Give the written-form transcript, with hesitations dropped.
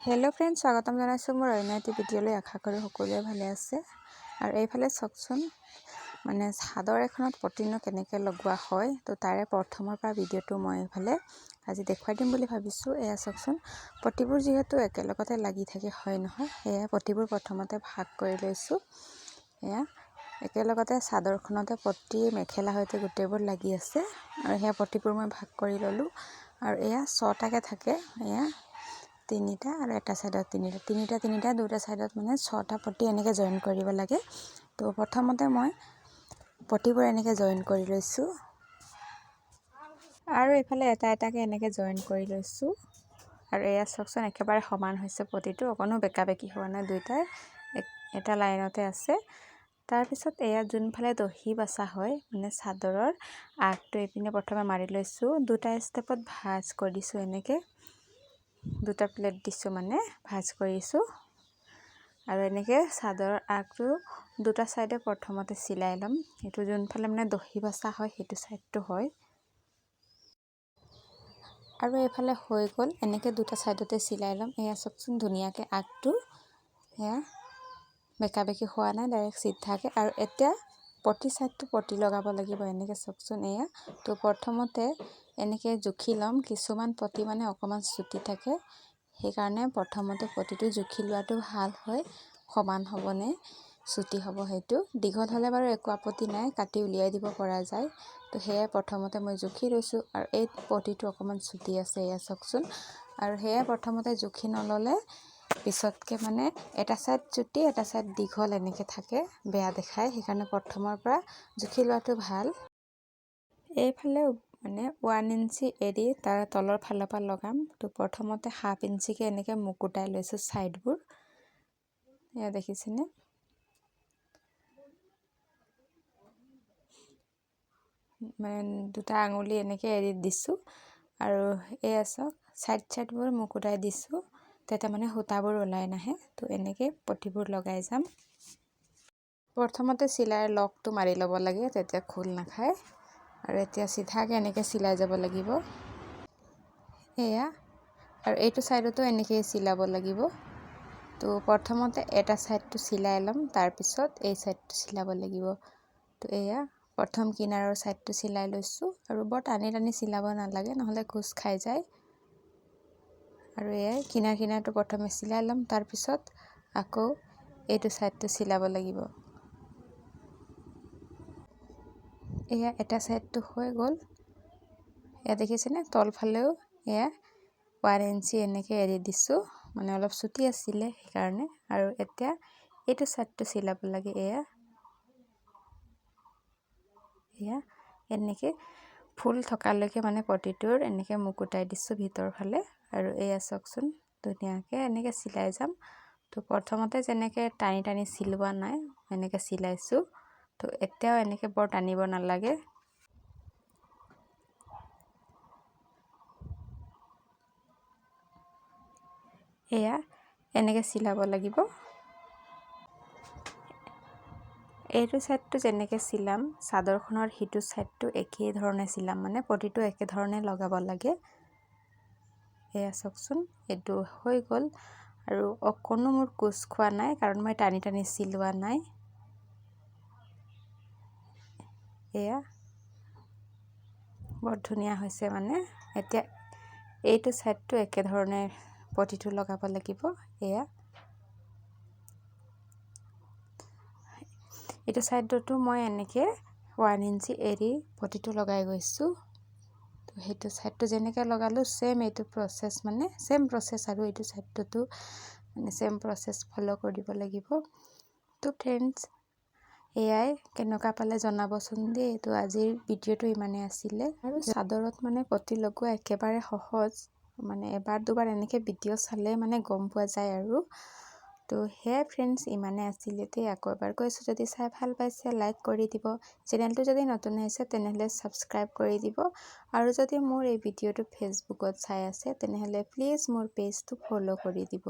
Hello' friend, স্বাগতম জনাইছোঁ মোৰ অন্য এটি ভিডিঅ'লৈ। আশা কৰোঁ সকলোৱে ভালে আছে। আৰু এইফালে চাওকচোন, মানে চাদৰ এখনত পটিনো কেনেকৈ লগোৱা হয়, তো তাৰে প্ৰথমৰ পৰা ভিডিঅ'টো মই এইফালে আজি দেখুৱাই দিম বুলি ভাবিছোঁ। এয়া চাওকচোন, পটিবোৰ যিহেতু একেলগতে লাগি থাকে হয় নহয়, সেয়া পটিবোৰ প্ৰথমতে ভাগ কৰি লৈছোঁ। এয়া একেলগতে চাদৰখনতে পটি মেখেলা সৈতে গোটেইবোৰ লাগি আছে, আৰু সেয়া পটিবোৰ মই ভাগ কৰি ল'লোঁ। আৰু এয়া 6টাকৈ থাকে, এয়া 3টা আৰু এটা চাইডত 3টা দুটা চাইডত মানে 6টা পটি এনেকৈ জইন কৰিব লাগে। তো প্ৰথমতে মই পটিবোৰ এনেকৈ জইন কৰি লৈছোঁ, আৰু এইফালে এটা এটাকৈ এনেকৈ জইন কৰি লৈছোঁ। আৰু এয়া চাওকচোন, একেবাৰে সমান হৈছে পটিটো, অকণো বেকা বেকি হোৱা নাই, দুয়োটাই এটা লাইনতে আছে। তাৰপিছত এয়া যোনফালে দহি বচা হয়, মানে চাদৰৰ আগটো এইপিনে প্ৰথমে মাৰি লৈছোঁ, দুটা ষ্টেপত ভাঁজ কৰিছোঁ, এনেকৈ দুটা প্লেট দিছোঁ, মানে ভাঁজ কৰিছোঁ। আৰু এনেকৈ চাদৰৰ আগটো দুটা চাইডে প্ৰথমতে চিলাই ল'ম। এইটো যোনফালে মানে দহি বচা হয় সেইটো চাইডটো হয়। আৰু এইফালে হৈ গ'ল, এনেকৈ দুটা চাইডতে চিলাই ল'ম। এয়া চাওকচোন, ধুনীয়াকৈ আগটো এয়া বেকা বেকি হোৱা নাই, ডাইৰেক্ট চিধাকৈ। আৰু এতিয়া পটি চাইডটো পটি লগাব লাগিব, এনেকৈ চাওকচোন। এয়া তো প্ৰথমতে এনেকৈ জুখি ল'ম। কিছুমান পটি মানে অকণমান চুটি থাকে, সেইকাৰণে প্ৰথমতে পটিটো জুখি লোৱাটো ভাল হয়, সমান হ'বনে চুটি হ'ব সেইটো। দীঘল হ'লে বাৰু একো আপত্তি নাই, কাটি উলিয়াই দিব পৰা যায়। তো সেয়াই প্ৰথমতে মই জুখি লৈছোঁ। আৰু এই পটিটো অকণমান চুটি আছে, এয়া চাওকচোন। আৰু সেয়াই প্ৰথমতে জুখি নল'লে পিছতকৈ মানে এটা চাইড চুটি এটা চাইড দীঘল এনেকৈ থাকে, বেয়া দেখায়। সেইকাৰণে প্ৰথমৰ পৰা জুখি লোৱাটো ভাল। এইফালে মানে 1 ইঞ্চি এৰি তাৰ তলৰ ফালৰ পৰা লগাম। তো প্ৰথমতে 1/2 ইঞ্চিকৈ এনেকৈ মুকুটাই লৈছোঁ ছাইডবোৰ, এয়া দেখিছেনে। মানে দুটা আঙুলি এনেকৈ এৰি দিছোঁ, আৰু এয়া চাওক ছাইডবোৰ মুকুটাই দিছোঁ, তেতিয়া মানে সূতাবোৰ ওলাই নাহে। তো এনেকৈ পটিবোৰ লগাই যাম। প্ৰথমতে চিলাইৰ লকটো মাৰি ল'ব লাগে, তেতিয়া খোল নাখায়। আৰু এতিয়া চিধাকৈ এনেকৈ চিলাই যাব লাগিব, এয়া। আৰু এইটো ছাইডতো এনেকৈয়ে চিলাব লাগিব। তো প্ৰথমতে এটা ছাইডটো চিলাই ল'ম, তাৰপিছত এই ছাইডটো চিলাব লাগিব। তো এয়া প্ৰথম কিনাৰৰ ছাইডটো চিলাই লৈছোঁ, আৰু বৰ টানি টানি চিলাব নালাগে, নহ'লে কোচ খাই যায়। আৰু এয়াই কিনাৰটো প্ৰথমে চিলাই ল'ম, তাৰপিছত আকৌ এইটো ছাইডটো চিলাব লাগিব। এয়া এটা ছাইডটো হৈ গ'ল, এয়া দেখিছেনে। তলফালেও এয়া 1 ইঞ্চি এনেকৈ এৰি দিছোঁ, মানে অলপ চুটি আছিলে সেইকাৰণে। আৰু এতিয়া এইটো ছাইডটো চিলাব লাগে, এয়া এনেকৈ ফুল থকালৈকে মানে পটিটোৰ এনেকৈ মুকুটাই দিছোঁ ভিতৰ ফালে। আৰু এয়া চাওকচোন, ধুনীয়াকৈ এনেকৈ চিলাই যাম। তো প্ৰথমতে যেনেকৈ টানি টানি চিলোৱা নাই, এনেকৈ চিলাইছোঁ। তো এতিয়াও এনেকৈ বৰ টানিব নালাগে। এয়া এনেকৈ চিলাব লাগিব। এইটো ছাইডটো যেনেকৈ চিলাম, চাদৰখনৰ সিটো ছাইডটো একেই ধৰণে চিলাম, মানে পটিটো একেধৰণে লগাব লাগে। এয়া চাওকচোন, এইটো হৈ গ'ল। আৰু অকণো মোৰ কোচ খোৱা নাই, কাৰণ মই টানি টানি চিলোৱা নাই। এয়া বৰ ধুনীয়া হৈছে মানে। এতিয়া এইটো ছাইডটো একেধৰণে পটিটো লগাব লাগিব, এয়া। এইটো ছাইডতো মই এনেকৈ 1 ইঞ্চি এৰি পটিটো লগাই গৈছোঁ। তো সেইটো ছাইডটো যেনেকৈ লগালোঁ, ছেম এইটো প্ৰচেছ, মানে ছেম প্ৰচেছ। আৰু এইটো ছাইডটোতো মানে ছেম প্ৰচেছ ফ'ল' কৰিব লাগিব। তো ফ্ৰেণ্ডছ, এয়াই কেনেকুৱা পালে জনাবচোন দেই। তো আজিৰ ভিডিঅ'টো ইমানেই আছিলে। আৰু চাদৰত মানে পটি লগোৱা একেবাৰে সহজ, মানে এবাৰ দুবাৰ এনেকৈ ভিডিঅ' চালে মানে গম পোৱা যায় আৰু। তো সেয়াই ফ্ৰেণ্ডছ, ইমানে আছিলে দেই। আকৌ এবাৰ কৈছোঁ, যদি চাই ভাল পাইছে লাইক কৰি দিব। চেনেলটো যদি নতুন হৈছে তেনেহ'লে ছাবস্ক্ৰাইব কৰি দিব। আৰু যদি মোৰ এই ভিডিঅ'টো ফেচবুকত চাই আছে, তেনেহ'লে প্লিজ মোৰ পেজটো ফ'ল' কৰি দিব।